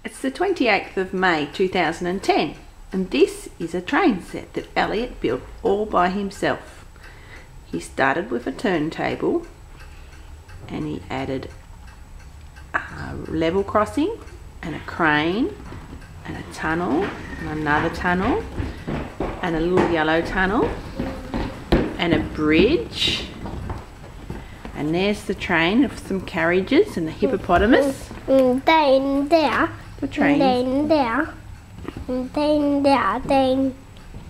It's the 28th of May 2010 and this is a train set that Elliot built all by himself. He started with a turntable and he added a level crossing and a crane and a tunnel and another tunnel and a little yellow tunnel and a bridge, and there's the train with some carriages and the hippopotamus. There. The train. There.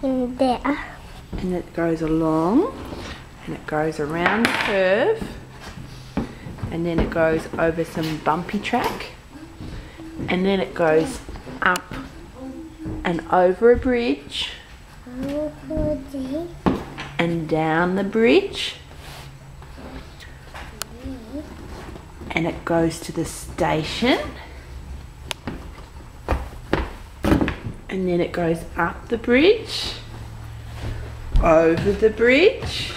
There. And it goes along and it goes around the curve and then it goes over some bumpy track and then it goes up and over a bridge and down the bridge and it goes to the station and then it goes up the bridge, over the bridge,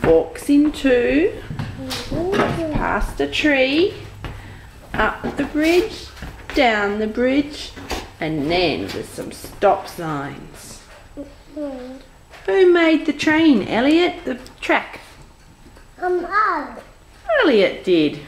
forks in two, past a tree, up the bridge, down the bridge, and then there's some stop signs. Who made the train, Elliot? The track? Elliot. Elliot did.